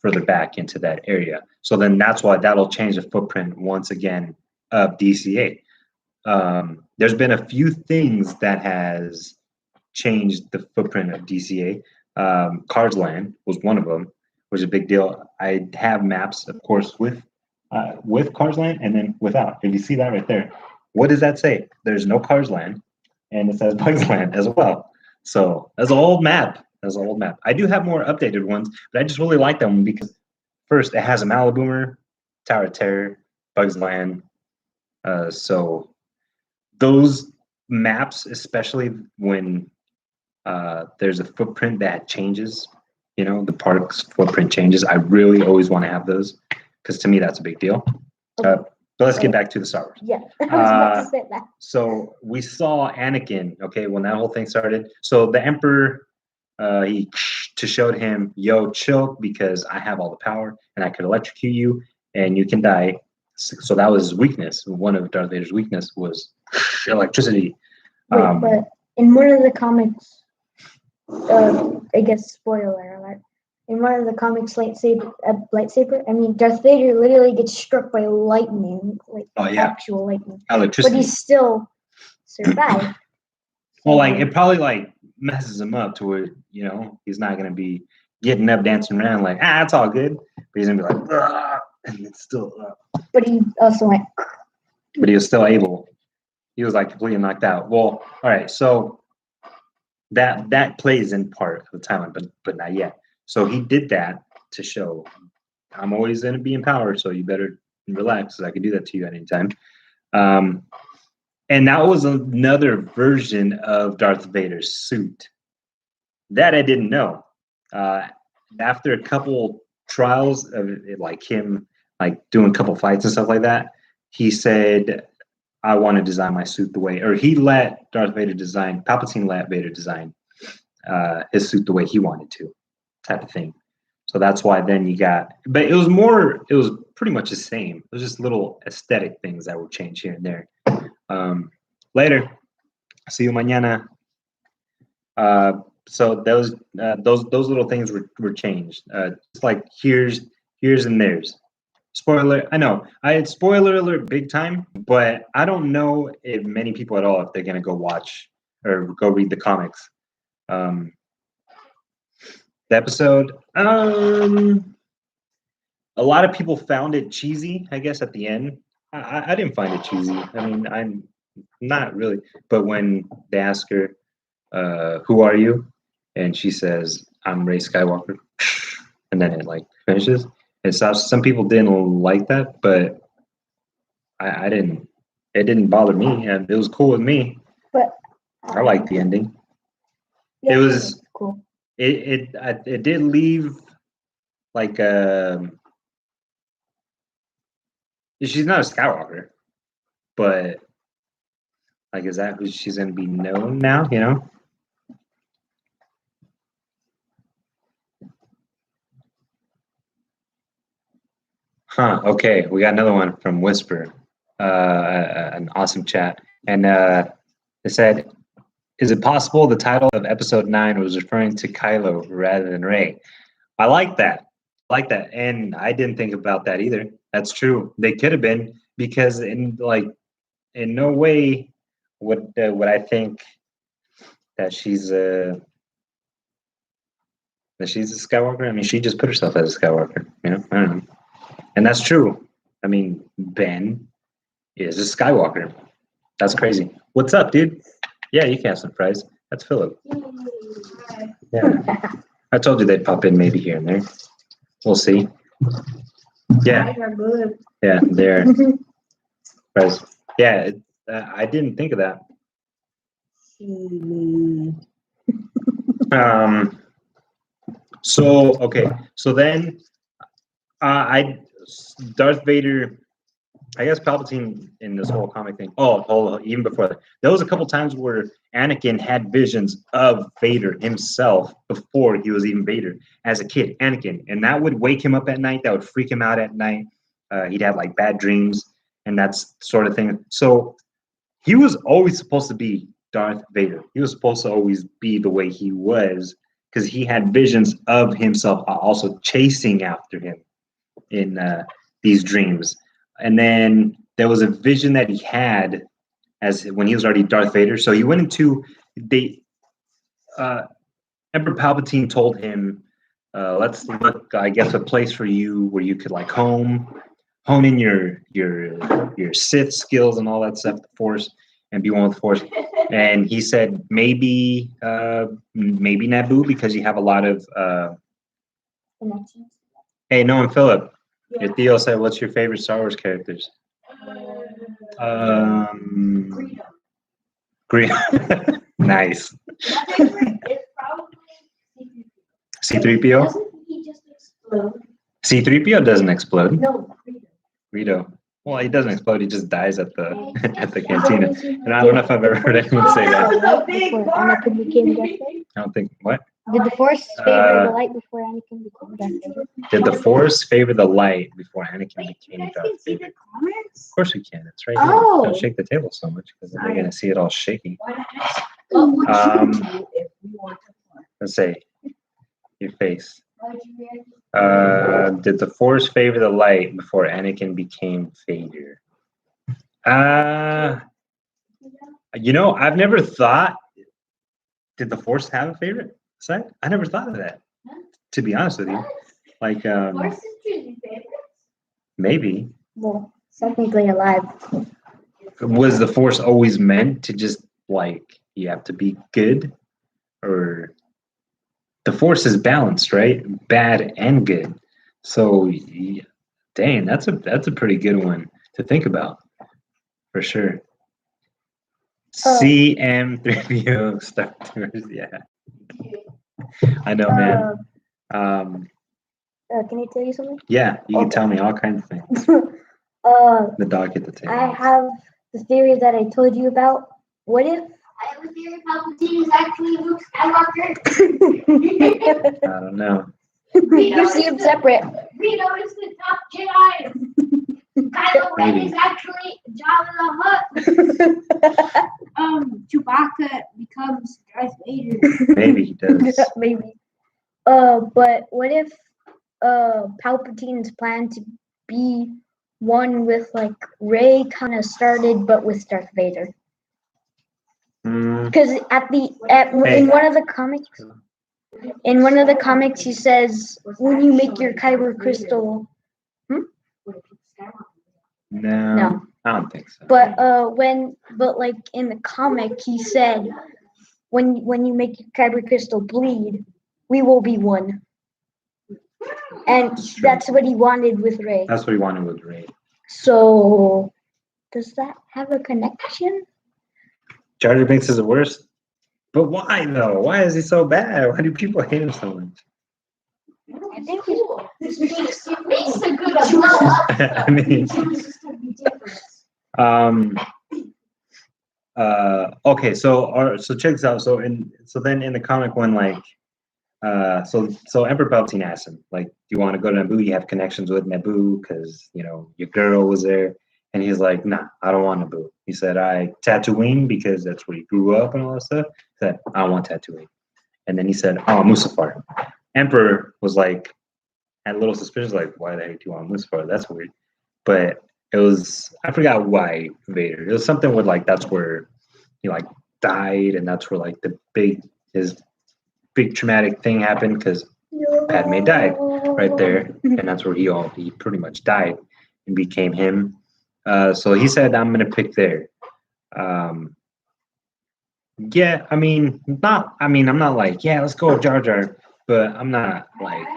further back into that area. So then that's why that'll change the footprint once again of DCA. There's been a few things that has changed the footprint of DCA. Cars Land was one of them, which is a big deal. I have maps, of course, with Cars Land and then without. If you see that right there, what does that say? There's no Cars Land, and it says Bugs Land as well. So that's an old map. That's an old map. I do have more updated ones, but I just really like that one because first it has a Maliboomer, Tower of Terror, Bugs Land. So those maps, especially when there's a footprint that changes, the park's footprint changes, I really always want to have those because to me that's a big deal. Okay. But let's get back to the Star Wars. Yeah, I was about to say that. So we saw Anakin, okay, when that whole thing started. So the Emperor, he showed him, yo, chill, because I have all the power and I could electrocute you and you can die. So that was his weakness. One of Darth Vader's weakness was electricity. Wait, but in one of the comics, I guess spoiler alert. In one of the comics, lightsaber. I mean, Darth Vader literally gets struck by lightning, like actual lightning. Electricity. But he still survived. Well, like it probably like messes him up to where he's not gonna be getting up, dancing around like it's all good, but he's gonna be like, and it's still But he also went. but he was still able. He was like completely knocked out. Well, all right, so that plays in part of the timeline, but not yet. So he did that to show I'm always going to be in power, so you better relax, because I can do that to you at any time. And that was another version of Darth Vader's suit that I didn't know. After a couple trials of like him, like doing a couple fights and stuff like that, he said, "I want to design my suit the way," or he let Palpatine let Vader design his suit the way he wanted to, type of thing. So that's why then you got, but it was pretty much the same. It was just little aesthetic things that would change here and there. Later, see you mañana. So those little things were changed. It's like here's and there's. Spoiler, I know. I had spoiler alert big time, but I don't know if many people at all if they're gonna go watch or go read the comics. The episode, a lot of people found it cheesy, I guess, at the end. I didn't find it cheesy. I mean, I'm not really. But when they ask her, who are you? And she says, I'm Rey Skywalker. And then it like finishes. And so some people didn't like that, but I didn't. It didn't bother me, and it was cool with me. But I liked the ending. yeah, It was cool. It did leave like she's not a Skywalker, but like, is that who she's gonna be known now? You know. Huh. Okay, we got another one from Whisper, an awesome chat, and it said, "Is it possible the title of episode 9 was referring to Kylo rather than Rey?" I like that. And I didn't think about that either. That's true. They could have been, because in no way would I think that she's a Skywalker. I mean, she just put herself as a Skywalker. You know, I don't know. And that's true. I mean, Ben is a Skywalker. That's crazy. What's up, dude? Yeah, you can have some fries. That's Philip. Yeah. I told you they'd pop in maybe here and there. We'll see. Yeah. Yeah, they're fries. Yeah, I didn't think of that. So, okay. So then Darth Vader, I guess Palpatine in this whole comic thing. Even before that, there was a couple times where Anakin had visions of Vader himself before he was even Vader as a kid, Anakin, and that would wake him up at night. That would freak him out at night. He'd have like bad dreams and that's sort of thing. So he was always supposed to be Darth Vader. He was supposed to always be the way he was, because he had visions of himself also chasing after him in these dreams. And then there was a vision that he had as when he was already Darth Vader. So he went into Emperor Palpatine told him, let's look, I guess, a place for you where you could like hone in your Sith skills and all that stuff, the Force, and be one with the Force. And he said maybe Naboo, because you have a lot of Hey, Noah and Philip. Yeah. Your Theo said, "What's your favorite Star Wars characters?" Green. Nice. C-3PO. Doesn't he just explode? C-3PO doesn't explode. No, Greedo. Well, he doesn't explode. He just dies at the cantina. And I don't know if I've ever heard anyone say that. I don't think what. Did the Force favor the light before Anakin became Darth Vader? Did the Force favor the light before Anakin became Darth Vader? Of course we can. It's right here. Don't shake the table so much, because then they're gonna see it all shaky. Let's say your face. Did the Force favor the light before Anakin became Vader? I've never thought. Did the Force have a favorite side? I never thought of that. To be honest with you, like, Maybe. Well, technically alive. Was the Force always meant to just like you have to be good, or the Force is balanced, right? Bad and good. So, dang, that's a pretty good one to think about, for sure. CM3PO Star Tours, yeah. I know, man. Can I tell you something? Yeah, you can tell me all kinds of things. The dog hit the table. I have the theory that I told you about. What if I have a theory Palpatine is actually Luke Skywalker. I don't know. you see them separate? Reno is the top Jedi. Kylo Ren is actually Jabba the Hutt. Chewbacca becomes Darth Vader. Maybe he does. Maybe. But what if Palpatine's plan to be one with like Rey kind of started, but with Darth Vader? Because in one of the comics, he says when you make your kyber crystal. No, I don't think so. But like in the comic, he said when you make your kyber crystal bleed, we will be one. And that's what he wanted with Rey. That's what he wanted with Rey. So, does that have a connection? Jar Jar Binks is the worst. But why though? Why is he so bad? Why do people hate him so much? I think This makes a good I mean, okay, so check this out. So then in the comic one, like so Emperor Palpatine asked him, like, do you want to go to Naboo? You have connections with Naboo because your girl was there. And he's like, nah, I don't want Naboo. He said, Tatooine because that's where he grew up and all that stuff. He said, I don't want Tatooine. And then he said, oh, Mustafar. Emperor was like, had a little suspicion, like, why the heck do you want Mustafar? That's weird. But it was, I forgot why Vader. It was something with like, that's where he like died, and that's where like his big traumatic thing happened because Padme died right there, and that's where he pretty much died and became him. So he said, I'm gonna pick there. Yeah, I'm not like, yeah, let's go with Jar Jar, but I'm not like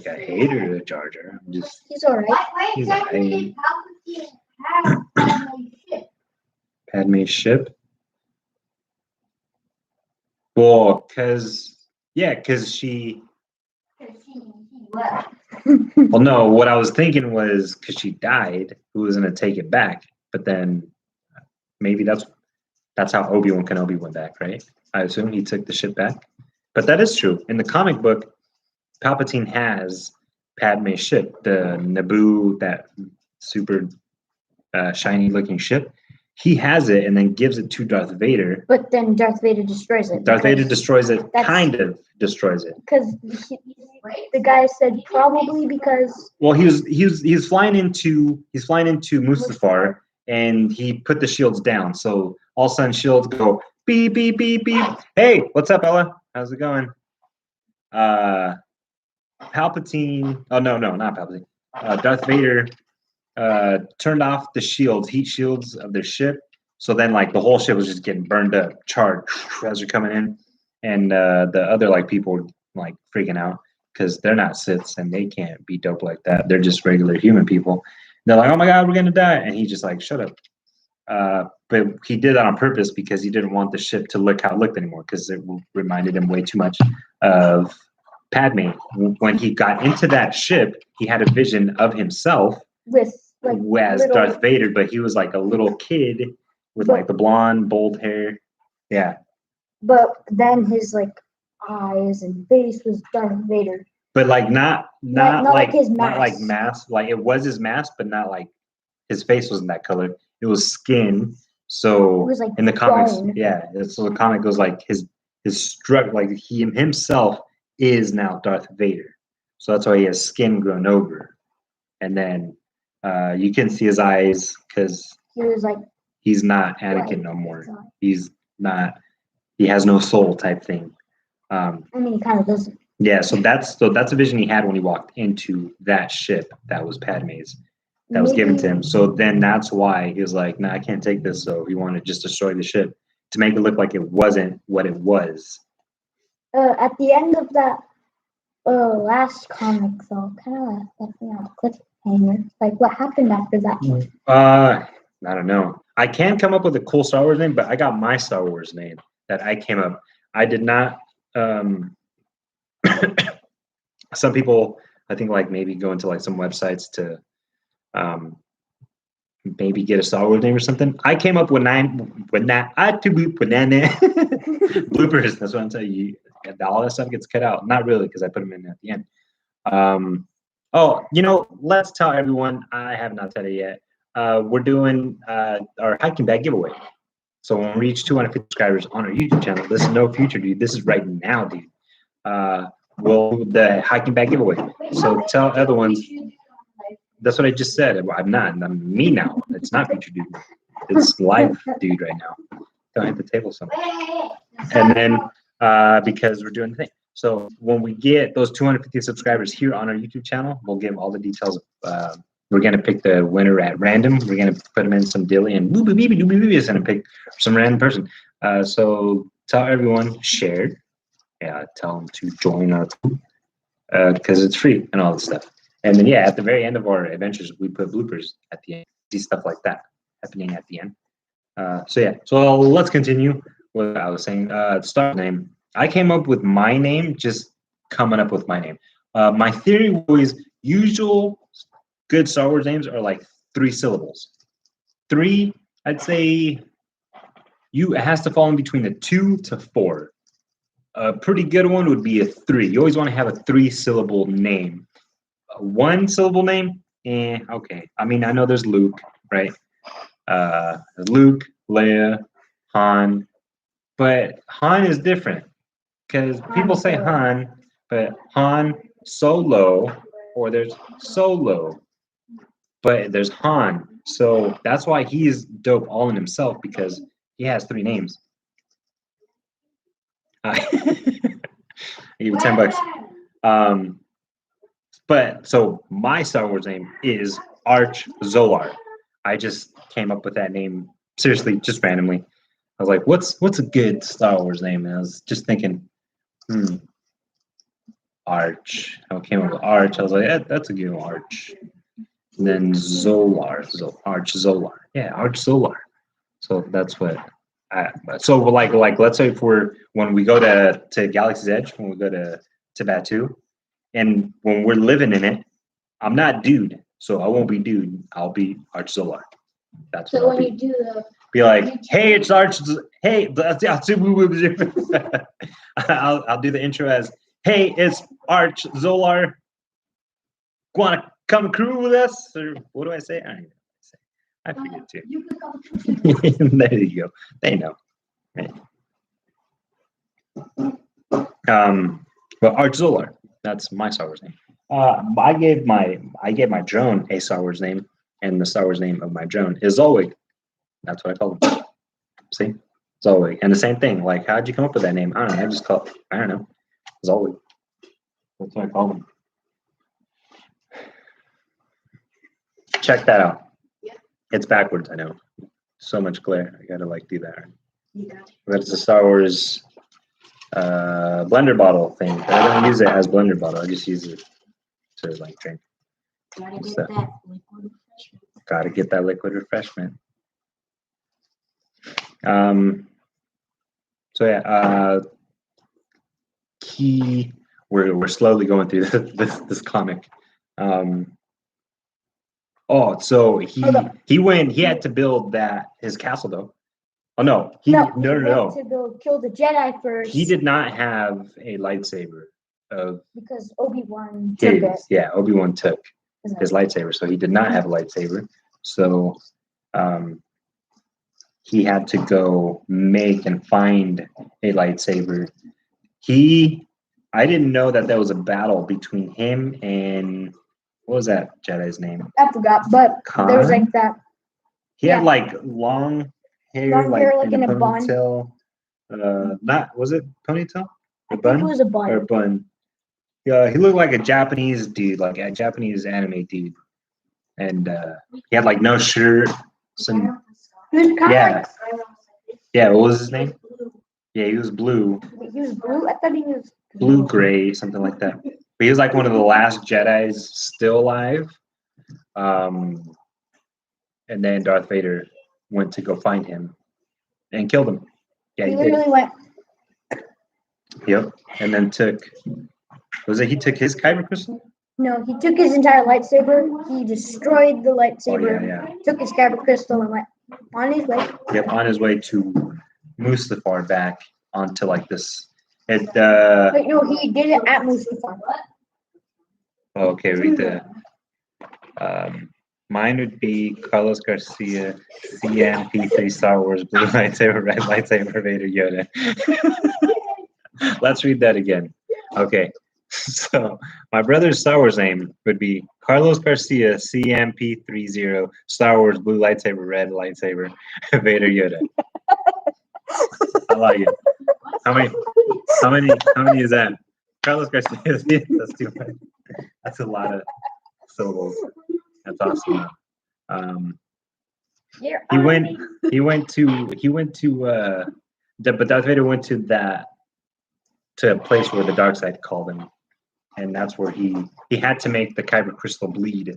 a hater of Jar Jar. I'm just he's alright. He's Padme's ship. Well, because she. Well, no, what I was thinking was because she died, who was gonna take it back? But then maybe that's how Obi-Wan Kenobi went back, right? I assume he took the ship back. But that is true. In the comic book, Palpatine has Padme's ship, the Naboo, that super shiny looking ship. He has it and then gives it to Darth Vader. But then Darth Vader destroys it. Darth Vader destroys it, kind of destroys it. Because the guy said probably because. Well, he's flying into Mustafar, and he put the shields down. So all of a sudden shields go beep beep beep beep. Hey, what's up, Ella? How's it going? Palpatine. Oh no, not Palpatine. Darth Vader turned off the heat shields of their ship. So then, like, the whole ship was just getting burned up, charred as they're coming in, and the other like people were like freaking out because they're not Siths and they can't be dope like that. They're just regular human people. They're like, oh my god, we're gonna die, and he just like, shut up. But he did that on purpose because he didn't want the ship to look how it looked anymore because it reminded him way too much of Padme. When he got into that ship, he had a vision of himself with like as Darth Vader, but he was like a little kid with like the blonde, bold hair. Yeah. But then his like eyes and face was Darth Vader. But like not like his mask. Not like mask. Like it was his mask, but not like his face wasn't that color. It was skin. So it was like in the comics, bone. yeah. So the comic goes like his struck, like he himself is now Darth Vader. So that's why he has skin grown over. And then you can see his eyes because he was like he's not Anakin no more. He's not. He has no soul type thing. I mean, he kind of doesn't. Yeah, so that's a vision he had when he walked into that ship that was Padme's. that was given to him. So then that's why he was like, "Nah, I can't take this." So he wanted to just destroy the ship to make it look like it wasn't what it was. At the end of that last comic, though, kind of left me on a cliffhanger. Like, what happened after that? I don't know. I can come up with a cool Star Wars name, but I got my Star Wars name that I came up. I did not. Some people, I think, like maybe go into like some websites to maybe get a Star Wars name or something. I came up with bloopers. That's what I'm telling you. All that stuff gets cut out. Not really, because I put them in at the end. Oh, let's tell everyone. I have not said it yet. We're doing our hiking bag giveaway. So when we reach 250 subscribers on our YouTube channel, this is no future, dude. This is right now, dude. We'll do the hiking bag giveaway. So tell other ones. That's what I just said. I'm not. I'm me now. It's not future, dude. It's live, dude, right now. Don't hit the table, something. And then because we're doing the thing. So when we get those 250 subscribers here on our YouTube channel, we'll give all the details. We're gonna pick the winner at random. We're gonna put them in some dilly and boop boop beep boop beep is gonna pick some random person. So tell everyone, share. Yeah, tell them to join our group because it's free and all that stuff. And then at the very end of our adventures, we put bloopers at the end. See stuff like that happening at the end. So let's continue. What I was saying. Start name. I came up with my name, just coming up with my name. My theory was usual good Star Wars names are like 3 syllables. 3, I'd say it has to fall in between a 2 to 4. A pretty good one would be a 3. You always want to have a 3-syllable name. A 1-syllable name, okay. I mean, I know there's Luke, right? Luke, Leia, Han, but Han is different because people say Han, but Han Solo, or there's Solo, but there's Han. So that's why he's dope all in himself, because he has 3 names. I give you $10. But so my Star Wars name is Arch Zolar. I just came up with that name seriously, just randomly. I was like, what's a good Star Wars name? And I was just thinking, Arch. I came up with Arch. I was like, that's a good one, Arch. And then Zolar, Arch Zolar. Yeah, Arch Zolar. So that's what. So like let's say when we go to Galaxy's Edge, when we go to Batu, and when we're living in it, I'm not Dude, so I won't be Dude. I'll be Arch Zolar. That's what So I'll when you do the be like, hey, it's Arch. Hey, I'll do the intro as, hey, it's Arch Zolar. Want to come crew with us? Or what do I say? I don't even know what I forget too. you can come There you go. They know. Right. But Arch Zolar, that's my Star Wars name. I gave my drone a Star Wars name, and the Star Wars name of my drone is Zolwig. That's what I call him. See, Zolwig, and the same thing. Like, how'd you come up with that name? I don't know. I just call it, I don't know, Zolwig. That's what I call him. Check that out. Yeah. It's backwards, I know. So much glare. I gotta do that. Yeah. That's a Star Wars blender bottle thing. But I don't use it as blender bottle. I just use it to drink. Gotta get So, that liquid refreshment. Gotta get that liquid refreshment. We're slowly going through this comic. So he had to build his castle though. Oh no, no. To go kill the Jedi first. He did not have a lightsaber because Obi-Wan took it. Yeah, Obi-Wan took his lightsaber, so he did not have a lightsaber. So he had to go make and find a lightsaber. I didn't know that there was a battle between him and what was that Jedi's name? I forgot, but Khan? there was that. He had long hair, in a ponytail. Was it ponytail? I think it was a bun. Or bun. Yeah, he looked like a Japanese dude, like a Japanese anime dude. and he had like no shirt. Some He was kind yeah, of yeah. What was his name? Yeah, he was blue, like, he was blue. I thought he was blue gray, something like that. But he was like one of the last Jedi's still alive. And then Darth Vader went to go find him and killed him. Yeah, He he literally did. went. Yep. And then he took his kyber crystal? No, he took his entire lightsaber. He destroyed the lightsaber. Oh, yeah. Took his kyber crystal and went on his way. Yep, on his way to Mustafar back onto like this. Wait, no, he did it at Mustafar. Okay, read the. Mine would be Carlos Garcia, CMP3 Star Wars, blue lightsaber, red lightsaber, Vader Yoda. Let's read that again. Okay, so my brother's Star Wars name would be Carlos Garcia, CMP30, Star Wars, blue lightsaber, red lightsaber, Vader Yoda. I like it. How many is that? Carlos Garcia. That's too much. That's a lot of syllables. That's awesome. He went to but Darth Vader went to a place where the dark side called him, and that's where he had to make the kyber crystal bleed,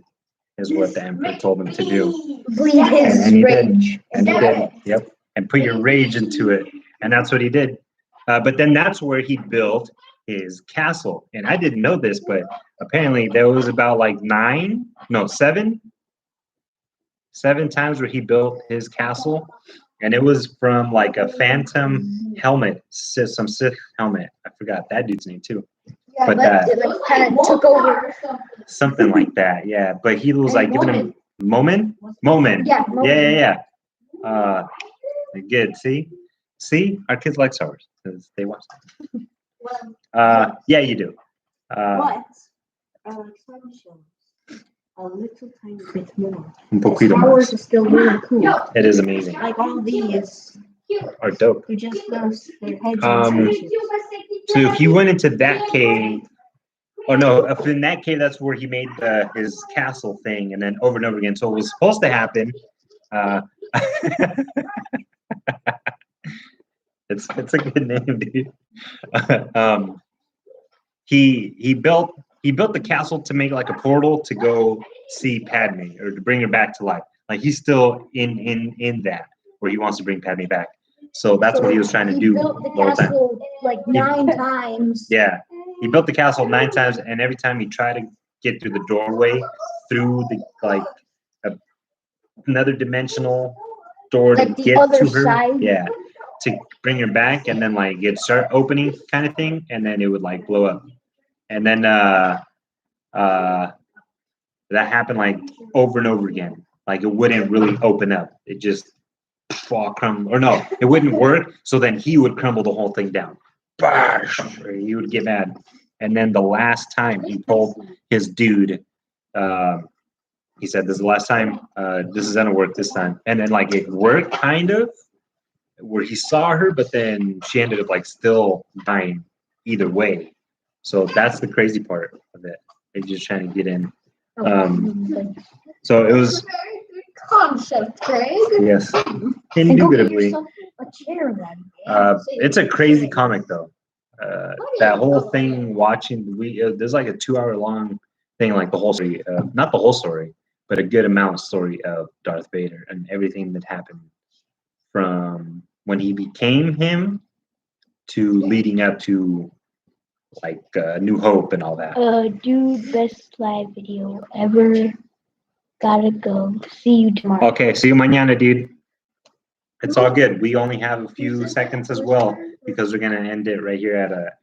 is what the Emperor told him to do. Bleed his And he rage. did. And he did. Yep. And put your rage into it, and that's what he did. But then that's where he built his castle, and I didn't know this, but apparently there was about like seven times where he built his castle, and it was from like a phantom helmet, some Sith helmet. I forgot that dude's name too. Yeah, But it like kind of took over. Something like that, yeah. But he was like giving him Moment. Yeah, Yeah. Good. See, our kids like Star Wars because they watch them. Yeah, you do. But I like Star Wars shows a little tiny bit more. Un poquito Star Wars más. is still really cool. It is amazing. Like all these, Or dope. they're just those, their heads Um, and spaceships. So if he went into that cave, oh no, if in that cave, that's where he made his castle thing, and then over and over again. So it was supposed to happen. It's a good name, dude. He built the castle to make like a portal to go see Padme or to bring her back to life. Like he's still in that where he wants to bring Padme back. So that's what he was trying to do He built the the whole time. castle like 9 times. Yeah, he built the castle 9 times, and every time he tried to get through the doorway, through the another dimensional door Like to the get other to her. side? Yeah, to bring her back, and then like it'd start opening kind of thing, and then it would like blow up, and then that happened like over and over again. Like it wouldn't really open up. It just fall crumble, or no, it wouldn't work. So then he would crumble the whole thing down. Bash! Or he would get mad. And then the last time he told his dude, he said, "This is the last time. This is gonna work this time." And then like it worked kind of, where he saw her, but then she ended up like still dying either way. So that's the crazy part of it. They're just trying to get in. So it was. Concept, Craig. Yes, And go get indubitably. yourself a chair then. It's a crazy comic though. That whole thing, watching there's like a 2-hour long thing, like the whole story, not the whole story, but a good amount of story of Darth Vader and everything that happened from when he became him to leading up to like New Hope and all that. Dude, best live video ever. Gotta go. See you tomorrow. Okay, see you mañana, dude. It's all good. We only have a few seconds as well because we're gonna end it right here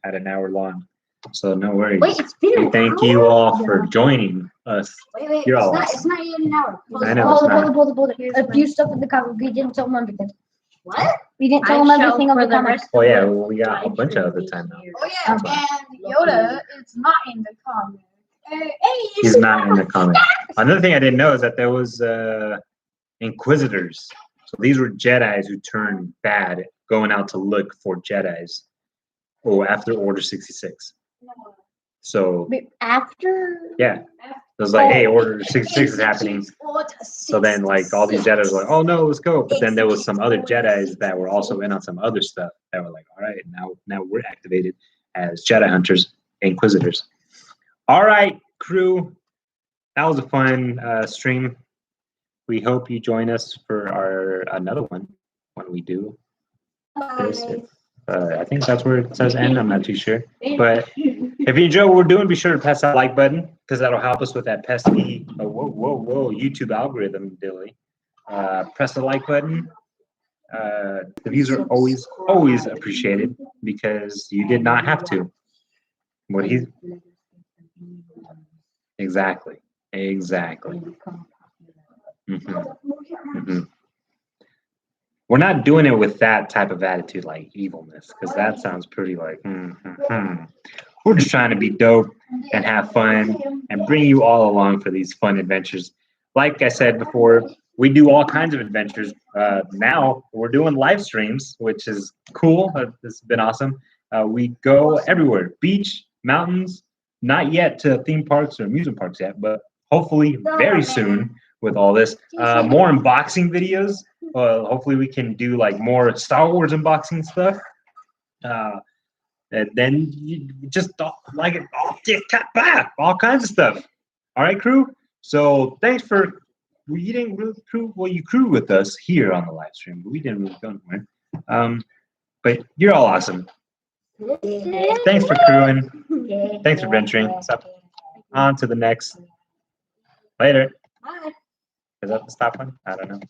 at an hour long. So no worries. Wait, it's been We an thank hour? you all for joining us. Wait, You're it's all not, awesome. it's not yet an hour. I know, it's not. Hold it. A few stuff in the comment. We didn't tell them everything. What? We didn't tell them everything on the comments. Oh yeah, well, we got a bunch of other time now. Oh yeah, and Yoda is not in the comic. Hey, He's not in the comic. Another thing I didn't know is that there was Inquisitors. So these were Jedis who turned bad, going out to look for Jedis. Oh, after Order 66. So But after. yeah, was like, hey, Order 66 is happening. So then, like, all these Jedi were like, oh no, let's go. But then there was some other Jedis that were also in on some other stuff that were like, all right, now we're activated as Jedi hunters, Inquisitors. All right, crew. That was a fun stream. We hope you join us for our another one when we do this. I think that's where it says end. I'm not too sure. But if you enjoy what we're doing, be sure to press that like button because that'll help us with that pesky YouTube algorithm, Dilly. Press the like button. The views are always appreciated because you did not have to. What he exactly. We're not doing it with that type of attitude, like evilness, because that sounds pretty like. We're just trying to be dope and have fun and bring you all along for these fun adventures. Like I said before, we do all kinds of adventures. Now we're doing live streams, which is cool. It's been awesome. We go everywhere: beach, mountains. Not yet to theme parks or amusement parks yet, but hopefully very soon with all this. More unboxing videos. Hopefully we can do like more Star Wars unboxing stuff. And then you just like it, all kinds of stuff. All right, crew. So thanks for you didn't really crew. Well, you crewed with us here on the live stream, but we didn't really go anywhere. But you're all awesome. Thanks for crewing. Thanks for venturing. On to the next. Later. Bye. Is that the stop one? I don't know.